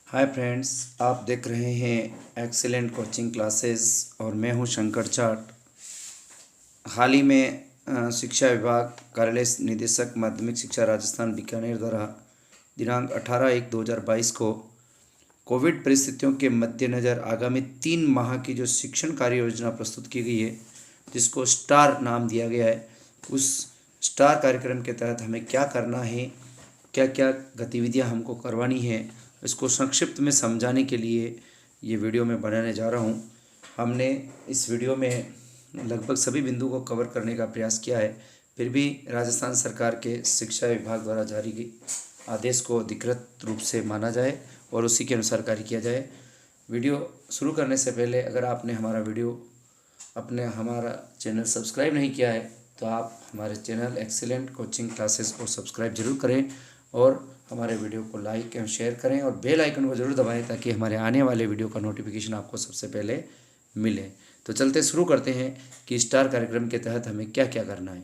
Hi friends, आप देख रहे हैं एक्सीलेंट कोचिंग क्लासेस और मैं हूं शंकर चाट। हाल ही में शिक्षा विभाग कार्यालय निदेशक माध्यमिक शिक्षा राजस्थान बीकानेर द्वारा दिनांक 18/1/2022 को कोविड परिस्थितियों के मद्देनज़र आगामी 3 माह की जो शिक्षण कार्य योजना प्रस्तुत की गई है, जिसको स्टार नाम दिया गया है। उस स्टार कार्यक्रम के तहत हमें क्या करना है, क्या क्या गतिविधियां हमको करवानी है, इसको संक्षिप्त में समझाने के लिए ये वीडियो मैं बनाने जा रहा हूँ। हमने इस वीडियो में लगभग सभी बिंदु को कवर करने का प्रयास किया है, फिर भी राजस्थान सरकार के शिक्षा विभाग द्वारा जारी गई आदेश को अधिकृत रूप से माना जाए और उसी के अनुसार कार्य किया जाए। वीडियो शुरू करने से पहले अगर आपने हमारा चैनल सब्सक्राइब नहीं किया है तो आप हमारे चैनल एक्सीलेंट कोचिंग क्लासेस को सब्सक्राइब जरूर करें और हमारे वीडियो को लाइक एवं शेयर करें और बेल आइकन को जरूर दबाएं ताकि हमारे आने वाले वीडियो का नोटिफिकेशन आपको सबसे पहले मिले। तो चलते शुरू करते हैं कि स्टार कार्यक्रम के तहत हमें क्या क्या करना है।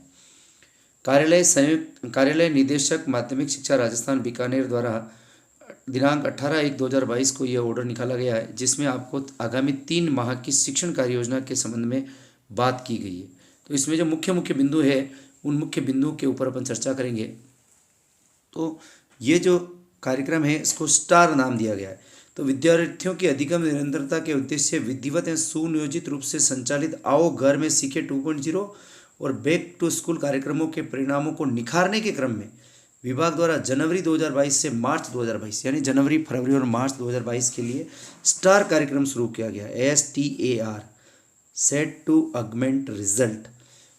कार्यालय निदेशक माध्यमिक शिक्षा राजस्थान बीकानेर द्वारा दिनांक 18/1/2022 को यह ऑर्डर निकाला गया है, जिसमें आपको आगामी 3 माह की शिक्षण कार्य योजना के संबंध में बात की गई है। तो इसमें जो मुख्य मुख्य बिंदु है उन मुख्य बिंदुओं के ऊपर अपन चर्चा करेंगे। तो ये जो कार्यक्रम है इसको स्टार नाम दिया गया है। तो विद्यार्थियों की अधिगम निरंतरता के उद्देश्य से विधिवत एवं सुनियोजित रूप से संचालित आओ घर में सीखे 2.0 और बैक टू स्कूल कार्यक्रमों के परिणामों को निखारने के क्रम में विभाग द्वारा जनवरी 2022 से मार्च 2022 यानी जनवरी, फरवरी और मार्च 2022 के लिए स्टार कार्यक्रम शुरू किया गया। STAR सेट टू अगमेंट रिजल्ट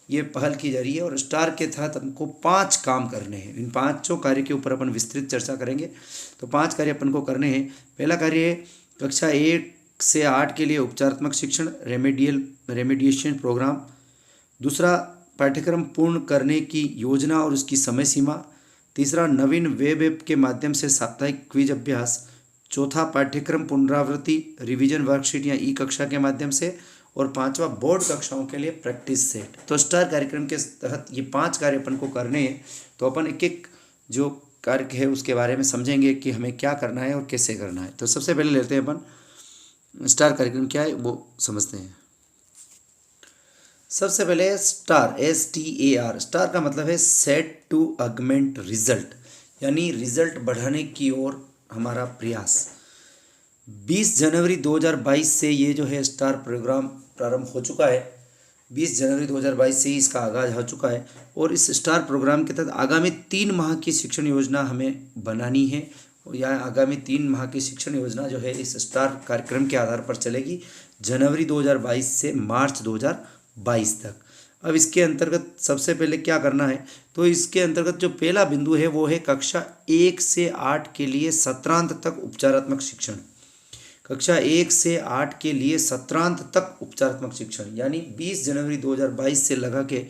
ये पहल की जा रही है और स्टार के तहत हमको 5 काम करने हैं। इन 5 कार्य के ऊपर अपन विस्तृत चर्चा करेंगे। तो 5 कार्य अपन को करने हैं। पहला कार्य है कक्षा 1 से 8 के लिए उपचारात्मक शिक्षण रेमेडिएशन प्रोग्राम। दूसरा, पाठ्यक्रम पूर्ण करने की योजना और उसकी समय सीमा। तीसरा, नवीन वेब ऐप के माध्यम से साप्ताहिक क्विज अभ्यास। चौथा, पाठ्यक्रम पुनरावृत्ति रिवीजन वर्कशीट या ई कक्षा के माध्यम से। और 5वां, बोर्ड कक्षाओं के लिए प्रैक्टिस सेट। तो स्टार कार्यक्रम के तहत ये 5 कार्य अपन को करने हैं। तो अपन एक एक जो कार्य है उसके बारे में समझेंगे कि हमें क्या करना है और कैसे करना है। तो सबसे पहले लेते हैं अपन स्टार कार्यक्रम क्या है वो समझते हैं। सबसे पहले स्टार STAR। स्टार का मतलब है सेट टू अगमेंट रिजल्ट, यानी रिजल्ट बढ़ाने की ओर हमारा प्रयास। 20 जनवरी 2022 से ये जो है स्टार प्रोग्राम प्रारंभ हो चुका है। 20 जनवरी 2022 से ही इसका आगाज हो चुका है और इस स्टार प्रोग्राम के तहत आगामी 3 माह की शिक्षण योजना हमें बनानी है। या आगामी 3 माह की शिक्षण योजना जो है इस स्टार कार्यक्रम के आधार पर चलेगी जनवरी 2022 से मार्च 2022 तक। अब इसके अंतर्गत सबसे पहले क्या करना है, तो इसके अंतर्गत जो पहला बिंदु है वो है कक्षा 1 से 8 के लिए सत्रांत तक उपचारात्मक शिक्षण। कक्षा 1 से 8 के लिए सत्रांत तक उपचारात्मक शिक्षण, यानी 20 जनवरी 2022 से लगा के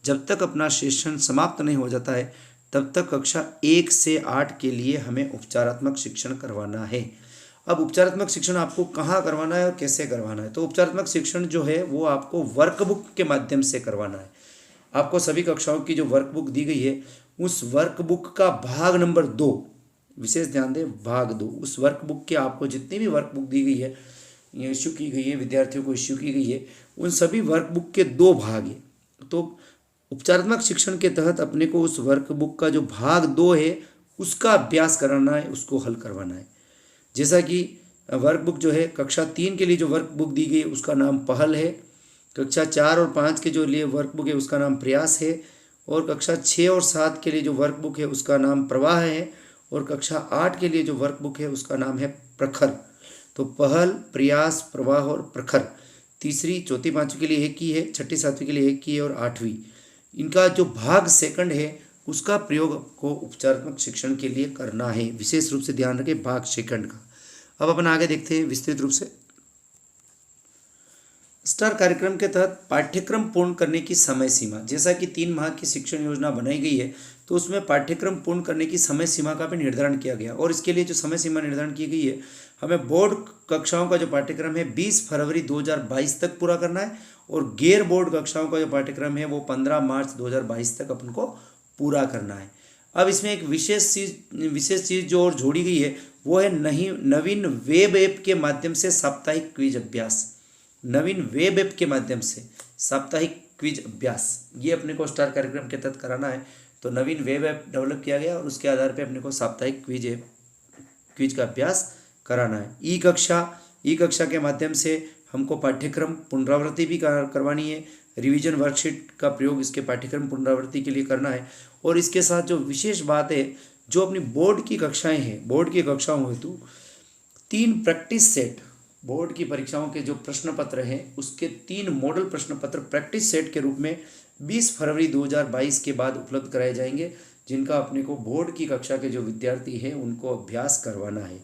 जब तक अपना सेशन समाप्त नहीं हो जाता है तब तक कक्षा 1 से 8 के लिए हमें उपचारात्मक शिक्षण करवाना है। अब उपचारात्मक शिक्षण आपको कहाँ करवाना है और कैसे करवाना है, तो उपचारात्मक शिक्षण जो है वो आपको वर्कबुक के माध्यम से करवाना है। आपको सभी कक्षाओं की जो वर्कबुक दी गई है उस वर्कबुक का भाग नंबर 2, विशेष ध्यान दें भाग 2, उस वर्कबुक के आपको जितनी भी वर्कबुक दी गई है, इश्यू की गई है, विद्यार्थियों को इश्यू की गई है, उन सभी वर्कबुक के 2 भाग हैं। तो उपचारात्मक शिक्षण के तहत अपने को उस वर्कबुक का जो भाग 2 है उसका अभ्यास कराना है, उसको हल करवाना है। जैसा कि वर्कबुक जो है कक्षा 3 के लिए जो वर्कबुक दी गई उसका नाम पहल है, कक्षा 4 और 5 के जो लिए वर्कबुक है उसका नाम प्रयास है, और कक्षा 6 और 7 के लिए जो वर्कबुक है उसका नाम प्रवाह है, और कक्षा 8 के लिए जो वर्कबुक है उसका नाम है प्रखर। तो पहल, प्रयास, प्रवाह और प्रखर तीसरी, चौथी, 5वीं के लिए एक ही है, छठी, 7वीं के लिए एक ही है और 8वीं इनका जो भाग सेकंड है उसका प्रयोग को उपचारात्मक शिक्षण के लिए करना है। विशेष रूप से ध्यान रखें भाग सेकंड का। अब अपन आगे देखते हैं विस्तृत रूप से। स्टार कार्यक्रम के तहत पाठ्यक्रम पूर्ण करने की समय सीमा, जैसा कि 3 माह की शिक्षण योजना बनाई गई है तो उसमें पाठ्यक्रम पूर्ण करने की समय सीमा का भी निर्धारण किया गया और इसके लिए जो समय सीमा निर्धारण की गई है, हमें बोर्ड कक्षाओं का जो पाठ्यक्रम है 20 फरवरी 2022 तक पूरा करना है और गैर बोर्ड कक्षाओं का जो पाठ्यक्रम है वो 15 मार्च 2022 तक अपन को पूरा करना है। अब इसमें एक विशेष चीज़ जो और जोड़ी गई है वो है नवीन वेब ऐप के माध्यम से साप्ताहिक क्विज अभ्यास। नवीन वेब ऐप के माध्यम से साप्ताहिक क्विज अभ्यास, ये अपने को स्टार कार्यक्रम के तहत कराना है। तो नवीन वेब ऐप डेवलप किया गया और उसके आधार पे अपने को साप्ताहिक क्विज का अभ्यास कराना है। ई कक्षा के माध्यम से हमको पाठ्यक्रम पुनरावृत्ति भी करवानी है। रिवीजन वर्कशीट का प्रयोग इसके पाठ्यक्रम पुनरावृत्ति के लिए करना है। और इसके साथ जो विशेष बात है, जो अपनी बोर्ड की कक्षाएं हैं, बोर्ड की कक्षाओं हेतु 3 प्रैक्टिस सेट, बोर्ड की परीक्षाओं के जो प्रश्न पत्र हैं उसके 3 मॉडल प्रश्न पत्र प्रैक्टिस सेट के रूप में 20 फरवरी 2022 के बाद उपलब्ध कराए जाएंगे, जिनका अपने को बोर्ड की कक्षा के जो विद्यार्थी हैं उनको अभ्यास करवाना है।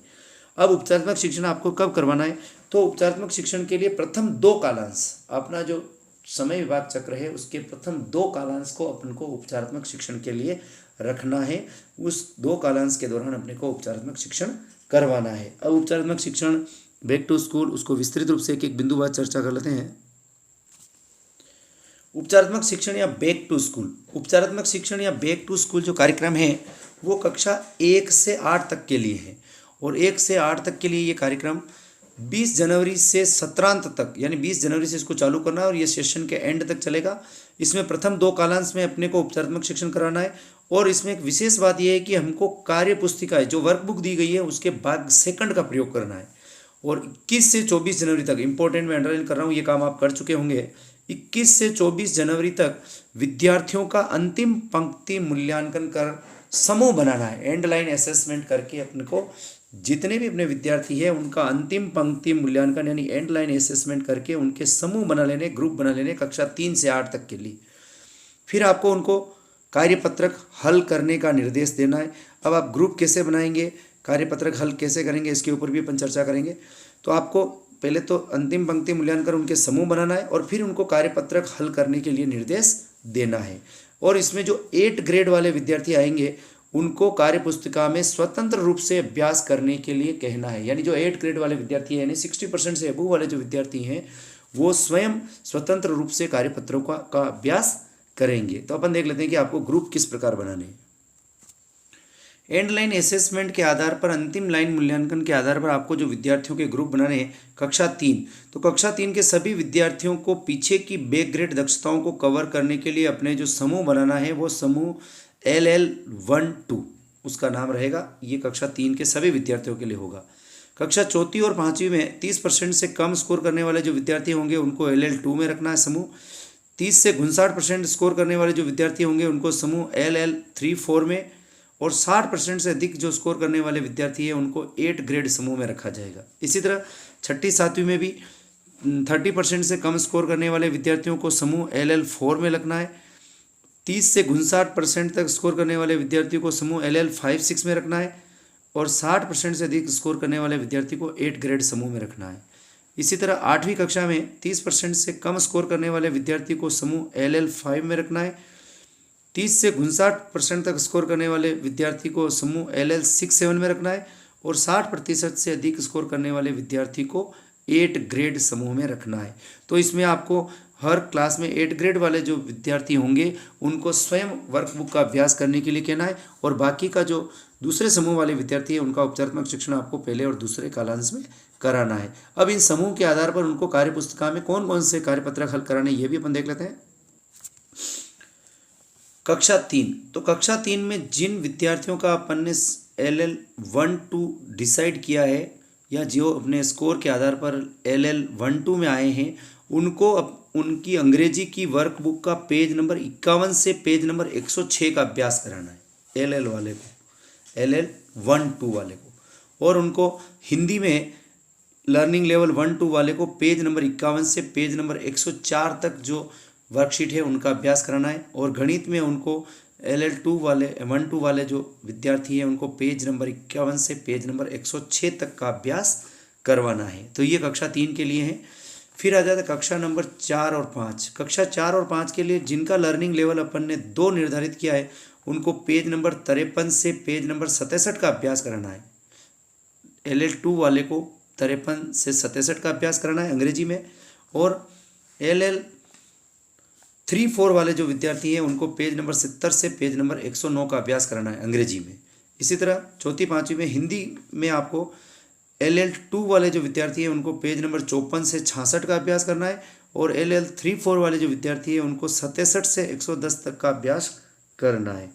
अब उपचारात्मक शिक्षण आपको कब करवाना है? तो उपचारात्मक शिक्षण के लिए प्रथम 2 कालांश, अपना जो समय विभाग चक्र है उसके प्रथम 2 कालांश को अपन को उपचारात्मक शिक्षण के लिए रखना है। उस 2 कालांश के दौरान अपने को उपचारात्मक शिक्षण करवाना है। अब उपचारात्मक शिक्षण बैक टू स्कूल, उसको विस्तृत रूप से एक बिंदु बाद चर्चा कर लेते हैं। उपचारात्मक शिक्षण या बैक टू स्कूल, उपचारात्मक शिक्षण या बैक टू स्कूल जो कार्यक्रम है वो कक्षा 1 से 8 तक के लिए है। और 1 से 8 तक के लिए ये कार्यक्रम 20 जनवरी से सत्रांत तक, यानी 20 जनवरी से इसको चालू करना है और ये सेशन के एंड तक चलेगा। इसमें प्रथम 2 कालांश में अपने को उपचारात्मक शिक्षण कराना है। और इसमें एक विशेष बात यह है कि हमको कार्य पुस्तिका जो वर्कबुक दी गई है उसके भाग सेकंड का प्रयोग करना है। और 21 से 24 जनवरी तक, इंपॉर्टेंट मैं अंडरलाइन कर रहा हूँ, ये काम आप कर चुके होंगे। 21 से 24 जनवरी तक विद्यार्थियों का अंतिम पंक्ति मूल्यांकन कर समूह बनाना है। एंड लाइन असेसमेंट करके अपने को जितने भी अपने विद्यार्थी हैं उनका अंतिम पंक्ति मूल्यांकन यानी एंड लाइन असेसमेंट करके उनके समूह बना लेने, ग्रुप बना लेने कक्षा 3 से 8 तक के लिए। फिर आपको उनको कार्यपत्रक हल करने का निर्देश देना है। अब आप ग्रुप कैसे बनाएंगे, कार्यपत्रक हल कैसे करेंगे, इसके ऊपर भी अपन चर्चा करेंगे। तो आपको पहले तो अंतिम पंक्ति मूल्यांकन उनके समूह बनाना है और फिर उनको कार्यपत्रक हल करने के लिए निर्देश देना है। और इसमें जो 8 ग्रेड वाले विद्यार्थी आएंगे उनको कार्य पुस्तिका में स्वतंत्र रूप से अभ्यास करने के लिए कहना है। यानी जो 8 ग्रेड वाले विद्यार्थी हैं, यानी 60% से अबव वाले जो विद्यार्थी हैं वो स्वयं स्वतंत्र रूप से कार्यपत्रों का अभ्यास करेंगे। तो अपन देख लेते हैं कि आपको ग्रुप किस प्रकार बनाने हैं। एंड लाइन असेसमेंट के आधार पर, अंतिम लाइन मूल्यांकन के आधार पर आपको जो विद्यार्थियों के ग्रुप बनाने हैं कक्षा 3, तो कक्षा 3 के सभी विद्यार्थियों को पीछे की बैक ग्रेड दक्षताओं को कवर करने के लिए अपने जो समूह बनाना है वो समूह LL12 उसका नाम रहेगा। ये कक्षा 3 के सभी विद्यार्थियों के लिए होगा। कक्षा 4 और 5वीं में 30% से कम स्कोर करने वाले जो विद्यार्थी होंगे उनको LL2 में रखना है समूह। 30 से 59% स्कोर करने वाले जो विद्यार्थी होंगे उनको समूह LL34 में, और 60% से अधिक जो स्कोर करने वाले विद्यार्थी हैं उनको 8 ग्रेड समूह में रखा जाएगा। इसी तरह 6ठी 7वीं में भी 30% से कम स्कोर करने वाले विद्यार्थियों को समूह LL4 में रखना है। 30 से 59% तक स्कोर करने वाले विद्यार्थियों को समूह LL5-6 में रखना है और 60% से अधिक स्कोर करने वाले विद्यार्थी को 8 ग्रेड समूह में रखना है। इसी तरह 8वीं कक्षा में 30% से कम स्कोर करने वाले विद्यार्थी को समूह LL5 में रखना है। 30 से 59% तक स्कोर करने वाले विद्यार्थी को समूह LL6-7 में रखना है और 60% से अधिक स्कोर करने वाले विद्यार्थी को 8 ग्रेड समूह में रखना है। तो इसमें आपको हर क्लास में 8 ग्रेड वाले जो विद्यार्थी होंगे उनको स्वयं वर्कबुक का अभ्यास करने के लिए कहना है और बाकी का जो दूसरे समूह वाले विद्यार्थी है उनका उपचारात्मक शिक्षण आपको पहले और दूसरे कालांश में कराना है। अब इन समूह के आधार पर उनको कार्यपुस्तिका में कौन कौन से कार्यपत्रक हल कराने ये भी अपन देख लेते हैं। कक्षा 3, तो कक्षा 3 में जिन विद्यार्थियों का अपन ने LL12 डिसाइड किया है या जो अपने स्कोर के आधार पर LL12 में आए हैं उनको उनकी अंग्रेजी की वर्कबुक का पेज नंबर 51 से पेज नंबर 106 का अभ्यास कराना है LL वाले को, LL12 वाले को। और उनको हिंदी में लर्निंग लेवल 1-2 वाले को पेज नंबर 51 से पेज नंबर 104 तक जो वर्कशीट है उनका अभ्यास कराना है। और गणित में उनको LL2 वाले 1-2 वाले जो विद्यार्थी हैं उनको पेज नंबर 51 से पेज नंबर 106 तक का अभ्यास करवाना है। तो ये कक्षा 3 के लिए है। फिर आ जाता है कक्षा नंबर 4 और 5। कक्षा 4 और 5 के लिए जिनका लर्निंग लेवल अपन ने 2 निर्धारित किया है उनको पेज नंबर 53 से पेज नंबर 67 का अभ्यास कराना है। LL2 वाले को 53 से 67 का अभ्यास कराना है अंग्रेजी में, और 3-4 वाले जो विद्यार्थी हैं उनको पेज नंबर 70 से पेज नंबर 109 का अभ्यास कराना है अंग्रेजी में। इसी तरह चौथी पाँचवीं में हिंदी में आपको LL2 वाले जो विद्यार्थी हैं उनको पेज नंबर 54 से 66 का अभ्यास करना है, और LL3-4 वाले जो विद्यार्थी हैं उनको 67 से 110 तक का अभ्यास करना है।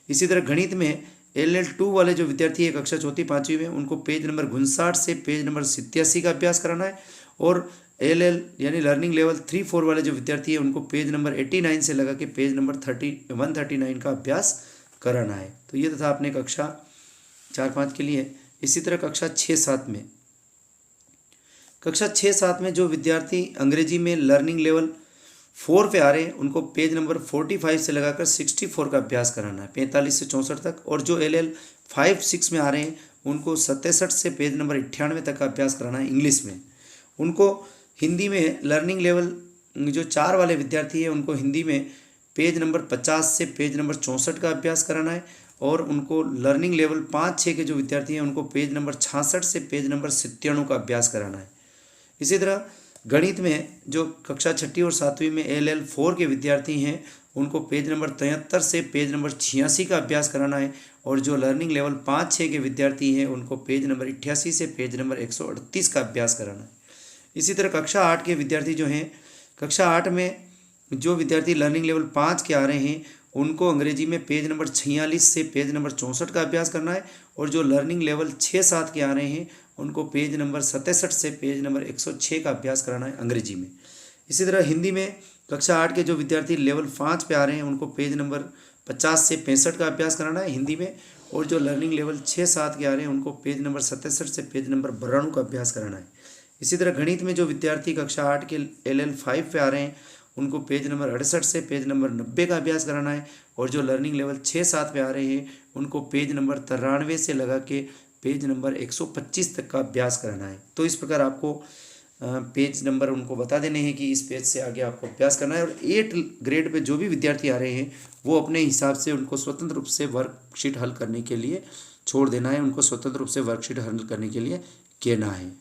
इसी तरह गणित में LL2 वाले जो विद्यार्थी है कक्षा चौथी पाँचवीं में उनको पेज नंबर 59 से पेज नंबर 87 का अभ्यास कराना है, और LL यानी लर्निंग लेवल 3-4 वाले जो विद्यार्थी है उनको पेज नंबर 89 से लगा के पेज नंबर 139 का अभ्यास कराना है। तो ये था अपने कक्षा 4-5 के लिए। इसी तरह कक्षा 6-7 में जो विद्यार्थी अंग्रेजी में लर्निंग लेवल 4 पे आ रहे हैं उनको पेज नंबर 45 से लगाकर 64 का अभ्यास कराना है, 45 से 64 तक। और जो LL 5-6 में आ रहे हैं उनको 67 से पेज नंबर 98 तक का अभ्यास कराना है इंग्लिश में। उनको हिंदी में लर्निंग लेवल जो 4 वाले विद्यार्थी हैं उनको हिंदी में पेज नंबर 50 से पेज नंबर 64 का अभ्यास कराना है, और उनको लर्निंग लेवल 5-6 के जो विद्यार्थी हैं उनको पेज नंबर 66 से पेज नंबर 97 का अभ्यास कराना है। इसी तरह गणित में जो कक्षा 6ठी और 7वीं में LL4 के विद्यार्थी हैं उनको पेज नंबर 73 से पेज नंबर 86 का अभ्यास कराना है, और जो लर्निंग लेवल 5-6 के विद्यार्थी हैं उनको पेज नंबर 88 से पेज नंबर 138 का अभ्यास कराना है। इसी तरह कक्षा 8 के विद्यार्थी जो हैं, कक्षा 8 में जो विद्यार्थी लर्निंग लेवल 5 के आ रहे हैं उनको अंग्रेजी में पेज नंबर 46 से पेज नंबर 64 का अभ्यास करना है, और जो लर्निंग लेवल 6-7 के आ रहे हैं उनको पेज नंबर 67 से पेज नंबर 106 का अभ्यास कराना है अंग्रेजी में। इसी तरह हिंदी में कक्षा 8 के जो विद्यार्थी लेवल 5 पे आ रहे हैं उनको पेज नंबर 50 से 65 का अभ्यास कराना है हिंदी में, और जो लर्निंग लेवल 6-7 के आ रहे हैं उनको पेज नंबर 67 से पेज नंबर 92 का अभ्यास कराना है। इसी तरह गणित में जो विद्यार्थी कक्षा 8 के LL5 पे आ रहे हैं उनको पेज नंबर 68 से पेज नंबर 90 का अभ्यास कराना है, और जो लर्निंग लेवल 6-7 पे आ रहे हैं उनको पेज नंबर 93 से लगा के पेज नंबर 125 तक का अभ्यास कराना है। तो इस प्रकार आपको पेज नंबर उनको बता देने हैं कि इस पेज से आगे आपको अभ्यास करना है, और 8 ग्रेड पे जो भी विद्यार्थी आ रहे हैं वो अपने हिसाब से उनको स्वतंत्र रूप से वर्कशीट हल करने के लिए छोड़ देना है, उनको स्वतंत्र रूप से वर्कशीट हल करने के लिए कहना है।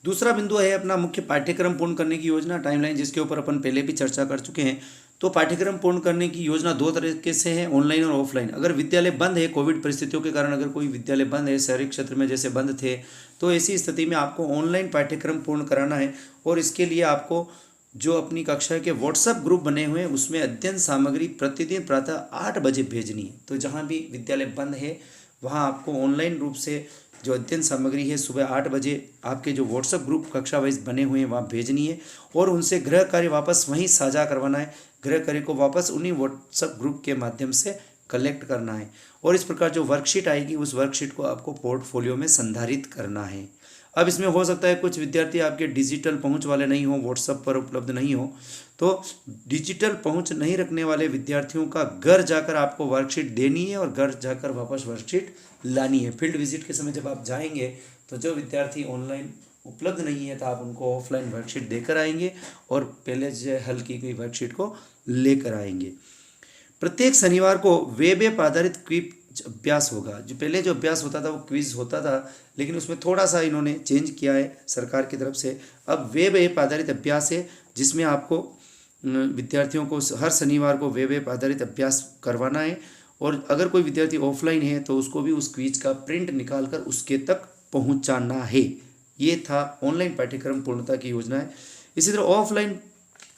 दूसरा बिंदु है अपना मुख्य पाठ्यक्रम पूर्ण करने की योजना, टाइमलाइन, जिसके ऊपर अपन पहले भी चर्चा कर चुके हैं। तो पाठ्यक्रम पूर्ण करने की योजना 2 तरीके से है, ऑनलाइन और ऑफलाइन। अगर विद्यालय बंद है, कोविड परिस्थितियों के कारण अगर कोई विद्यालय बंद है, शहरी क्षेत्र में जैसे बंद थे, तो ऐसी स्थिति में आपको ऑनलाइन पाठ्यक्रम पूर्ण कराना है, और इसके लिए आपको जो अपनी कक्षा के व्हाट्सएप ग्रुप बने हुए हैं उसमें अध्ययन सामग्री प्रतिदिन प्रातः 8 बजे भेजनी है। तो जहाँ भी विद्यालय बंद है वहाँ आपको ऑनलाइन रूप से जो अध्ययन सामग्री है सुबह 8 बजे आपके जो व्हाट्सएप ग्रुप कक्षा वाइज बने हुए हैं वहाँ भेजनी है, और उनसे गृह कार्य वापस वहीं साझा करवाना है। गृह कार्य को वापस उन्हीं व्हाट्सएप ग्रुप के माध्यम से कलेक्ट करना है, और इस प्रकार जो वर्कशीट आएगी उस वर्कशीट को आपको पोर्टफोलियो में संधारित करना है। अब इसमें हो सकता है कुछ विद्यार्थी आपके डिजिटल पहुंच वाले नहीं हो, व्हाट्सएप पर उपलब्ध नहीं हो, तो डिजिटल पहुंच नहीं रखने वाले विद्यार्थियों का घर जाकर आपको वर्कशीट देनी है और घर जाकर वापस वर्कशीट लानी है। फील्ड विजिट के समय जब आप जाएंगे तो जो विद्यार्थी ऑनलाइन उपलब्ध नहीं है तो आप उनको ऑफलाइन वर्कशीट देकर आएंगे और पहले जो हल की गई वर्कशीट को लेकर आएंगे। प्रत्येक शनिवार को वेब ऐप आधारित क्विज अभ्यास होगा। जो पहले जो अभ्यास होता था वो क्विज होता था, लेकिन उसमें थोड़ा सा इन्होंने चेंज किया है सरकार की तरफ से। अब वेब ऐप आधारित अभ्यास है जिसमें आपको विद्यार्थियों को हर शनिवार को वेब ऐप आधारित अभ्यास करवाना है, और अगर कोई विद्यार्थी ऑफलाइन है तो उसको भी उस क्विज का प्रिंट निकाल कर उसके तक पहुंचाना है। ये था ऑनलाइन पाठ्यक्रम पूर्णता की योजना है। इसी तरह ऑफलाइन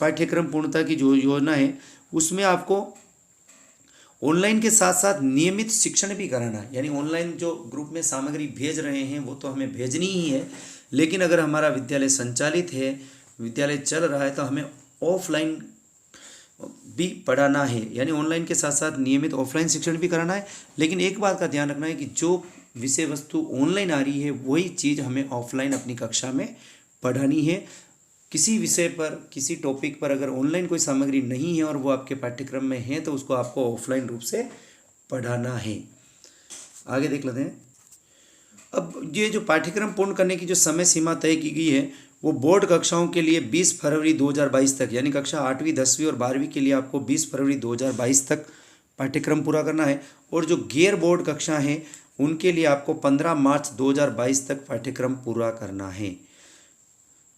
पाठ्यक्रम पूर्णता की जो योजना है उसमें आपको ऑनलाइन के साथ साथ नियमित शिक्षण भी कराना है। यानी ऑनलाइन जो ग्रुप में सामग्री भेज रहे हैं वो तो हमें भेजनी ही है, लेकिन अगर हमारा विद्यालय संचालित है, विद्यालय चल रहा है, तो हमें ऑफलाइन भी पढ़ाना है। यानी ऑनलाइन के साथ साथ नियमित ऑफलाइन शिक्षण भी कराना है। लेकिन एक बात का ध्यान रखना है कि जो विषय वस्तु ऑनलाइन आ रही है वही चीज़ हमें ऑफलाइन अपनी कक्षा में पढ़ानी है। किसी विषय पर, किसी टॉपिक पर अगर ऑनलाइन कोई सामग्री नहीं है और वो आपके पाठ्यक्रम में है तो उसको आपको ऑफलाइन रूप से पढ़ाना है। आगे देख लेते हैं। अब ये जो पाठ्यक्रम पूर्ण करने की जो समय सीमा तय की गई है वो बोर्ड कक्षाओं के लिए 20 फरवरी 2022 तक, यानी कक्षा 8वीं 10वीं और 12वीं के लिए आपको 20 फरवरी 2022 तक पाठ्यक्रम पूरा करना है, और जो गैर बोर्ड कक्षा हैं उनके लिए आपको 15 मार्च 2022 तक पाठ्यक्रम पूरा करना है।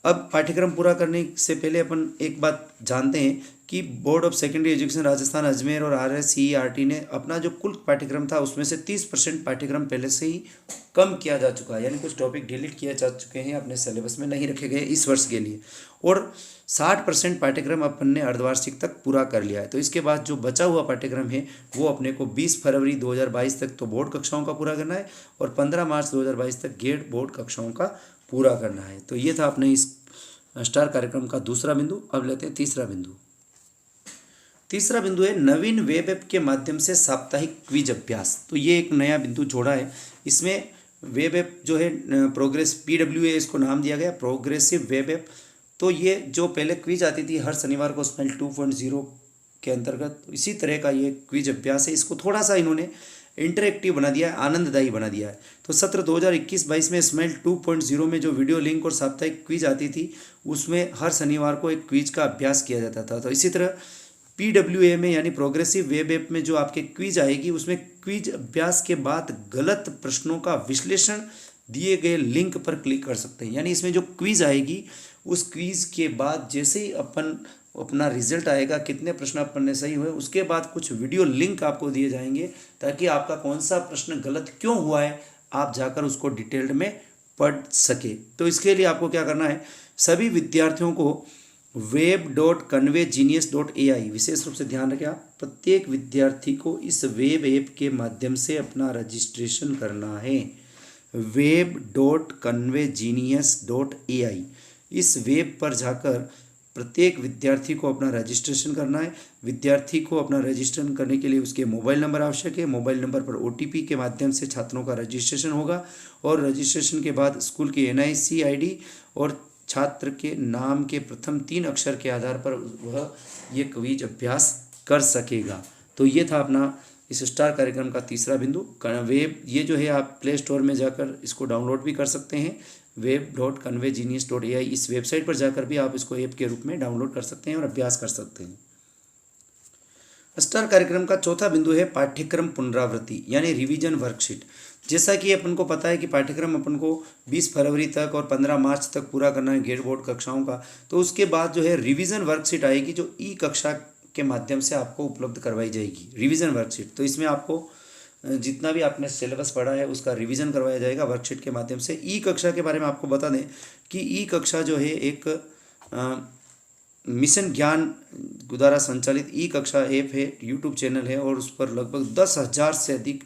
अब पाठ्यक्रम पूरा करने से पहले अपन एक बात जानते हैं कि board of secondary education Rajasthan Ajmer और RSCERT ने अपना जो कुल पाठ्यक्रम था उसमें से 30% पाठ्यक्रम पहले से ही कम किया जा चुका है, यानी कुछ टॉपिक डिलीट किए जा चुके हैं, अपने सिलेबस में नहीं रखे गए इस वर्ष के लिए, और 60% पाठ्यक्रम अपन ने अर्धवार्षिक तक पूरा कर लिया है। तो इसके बाद जो बचा हुआ पाठ्यक्रम है वो अपने को 20 फरवरी 2022 तक तो बोर्ड कक्षाओं का पूरा करना है और 15 मार्च 2022 तक गेट बोर्ड कक्षाओं का पूरा करना है। तो ये था अपने इस स्टार कार्यक्रम का दूसरा बिंदु। अब लेते हैं तीसरा बिंदु। तीसरा बिंदु है नवीन वेब ऐप के माध्यम से साप्ताहिक क्विज अभ्यास। तो ये एक नया बिंदु जोड़ा है। इसमें वेब ऐप जो है प्रोग्रेस PWA इसको नाम दिया गया, प्रोग्रेसिव वेब ऐप। तो ये जो पहले क्विज आती थी हर शनिवार को स्मेल 2.0 के अंतर्गत, इसी तरह का ये क्विज अभ्यास है। इसको थोड़ा सा इन्होंने इंटरेक्टिव बना दिया है, आनंददायी बना दिया है। तो सत्र 2021-22 में स्मेल 2.0 में जो वीडियो लिंक और साप्ताहिक क्विज आती थी उसमें हर शनिवार को एक क्विज का अभ्यास किया जाता था। तो इसी तरह PWA में यानी प्रोग्रेसिव वेब ऐप में जो आपके क्विज आएगी उसमें क्विज अभ्यास के बाद गलत प्रश्नों का विश्लेषण दिए गए लिंक पर क्लिक कर सकते हैं। यानी इसमें जो क्विज आएगी उस क्विज के बाद जैसे ही अपन अपना रिजल्ट आएगा, कितने प्रश्न अपन ने सही हुए, उसके बाद कुछ वीडियो लिंक आपको दिए जाएंगे ताकि आपका कौन सा प्रश्न गलत क्यों हुआ है आप जाकर उसको डिटेल्ड में पढ़ सके। तो इसके लिए आपको क्या करना है, सभी विद्यार्थियों को web.conveygenius.ai विशेष रूप से ध्यान रखें आप, प्रत्येक विद्यार्थी को इस वेब ऐप के माध्यम से अपना रजिस्ट्रेशन करना है। web.conveygenius.ai इस वेब पर जाकर प्रत्येक विद्यार्थी को अपना रजिस्ट्रेशन करना है। विद्यार्थी को अपना रजिस्ट्रेशन करने के लिए उसके मोबाइल नंबर आवश्यक है। मोबाइल नंबर पर OTP के माध्यम से छात्रों का रजिस्ट्रेशन होगा और रजिस्ट्रेशन के बाद स्कूल की NIC ID और छात्र के नाम के प्रथम 3 अक्षर के आधार पर वह ये क्विज अभ्यास कर सकेगा। तो ये था अपना इस स्टार कार्यक्रम का तीसरा बिंदु। वेब ये जो है आप प्ले स्टोर में जाकर इसको डाउनलोड भी कर सकते हैं। web.conveygenius.ai इस वेबसाइट पर जाकर भी आप इसको ऐप के रूप में डाउनलोड कर सकते हैं और अभ्यास कर सकते हैं। स्टार कार्यक्रम का चौथा बिंदु है पाठ्यक्रम पुनरावृत्ति यानी रिवीजन वर्कशीट। जैसा कि अपन को पता है कि पाठ्यक्रम अपन को 20 फरवरी तक और 15 मार्च तक पूरा करना है गेट बोर्ड कक्षाओं का। तो उसके बाद जो है रिवीजन वर्कशीट आएगी जो कक्षा के माध्यम से आपको उपलब्ध करवाई जाएगी। रिवीजन वर्कशीट, तो इसमें आपको जितना भी आपने सिलेबस पढ़ा है उसका रिवीजन करवाया जाएगा वर्कशीट के माध्यम से। कक्षा के बारे में आपको बता दें कि कक्षा जो है एक मिशन ज्ञान द्वारा संचालित कक्षा ऐप है, यूट्यूब चैनल है और उस पर लगभग 10,000 से अधिक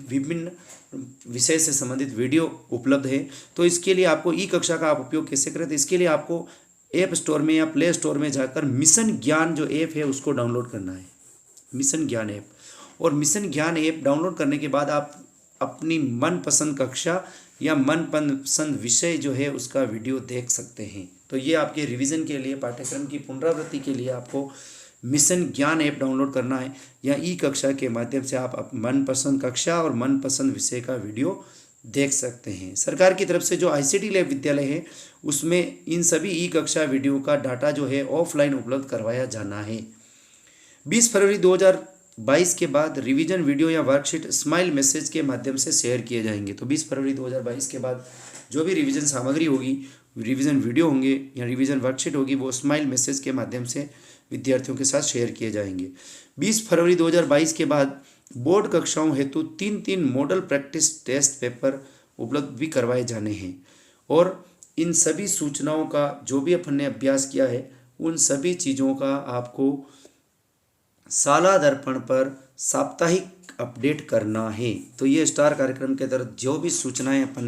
विभिन्न विषय से संबंधित वीडियो उपलब्ध है। तो इसके लिए आपको कक्षा का आप उपयोग कैसे करें, तो इसके लिए आपको ऐप स्टोर में या प्ले स्टोर में जाकर मिशन ज्ञान जो ऐप है उसको डाउनलोड करना है, मिशन ज्ञान ऐप। और मिशन ज्ञान ऐप डाउनलोड करने के बाद आप अपनी मनपसंद कक्षा या मनपसंद विषय जो है उसका वीडियो देख सकते हैं। तो ये आपके रिवीजन के लिए, पाठ्यक्रम की पुनरावृत्ति के लिए आपको मिशन ज्ञान ऐप डाउनलोड करना है या कक्षा के माध्यम से आप मनपसंद कक्षा और मनपसंद विषय का वीडियो देख सकते हैं। सरकार की तरफ से जो ICT लैब विद्यालय है उसमें इन सभी कक्षा वीडियो का डाटा जो है ऑफलाइन उपलब्ध करवाया जाना है। 20 फरवरी 2022 के बाद रिवीजन वीडियो या वर्कशीट स्माइल मैसेज के माध्यम से शेयर किए जाएंगे। तो 20 फरवरी 2022 के बाद जो भी रिवीजन सामग्री होगी, रिवीजन वीडियो होंगे या रिवीजन वर्कशीट होगी, वो स्माइल मैसेज के माध्यम से विद्यार्थियों के साथ शेयर किए जाएंगे। 20 फरवरी 2022 के बाद बोर्ड कक्षाओं हेतु 3 मॉडल प्रैक्टिस टेस्ट पेपर उपलब्ध भी करवाए जाने हैं। और इन सभी सूचनाओं का जो भी अपन ने अभ्यास किया है उन सभी चीज़ों का आपको साला दर्पण पर साप्ताहिक अपडेट करना है। तो ये स्टार कार्यक्रम के तहत जो भी सूचनाएं अपन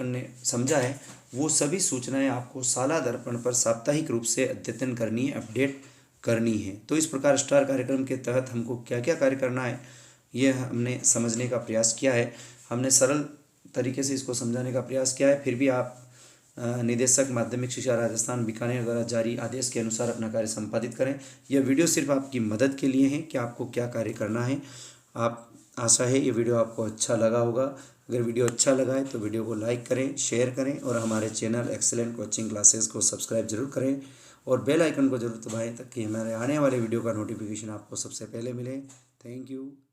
ने समझा है वो सभी सूचनाएं आपको साला दर्पण पर साप्ताहिक रूप से अद्यतन करनी है, अपडेट करनी है। तो इस प्रकार स्टार कार्यक्रम के तहत हमको क्या क्या कार्य करना है ये हमने समझने का प्रयास किया है। हमने सरल तरीके से इसको समझाने का प्रयास किया है। फिर भी आप निदेशक माध्यमिक शिक्षा राजस्थान बीकानेर द्वारा जारी आदेश के अनुसार अपना कार्य संपादित करें। यह वीडियो सिर्फ आपकी मदद के लिए है कि आपको क्या कार्य करना है। आशा है ये वीडियो आपको अच्छा लगा होगा। अगर वीडियो अच्छा लगा है तो वीडियो को लाइक करें, शेयर करें और हमारे चैनल एक्सेलेंट कोचिंग क्लासेस को सब्सक्राइब जरूर करें और बेल आइकन को जरूर दबाएं ताकि हमारे आने वाले वीडियो का नोटिफिकेशन आपको सबसे पहले मिले। Thank you.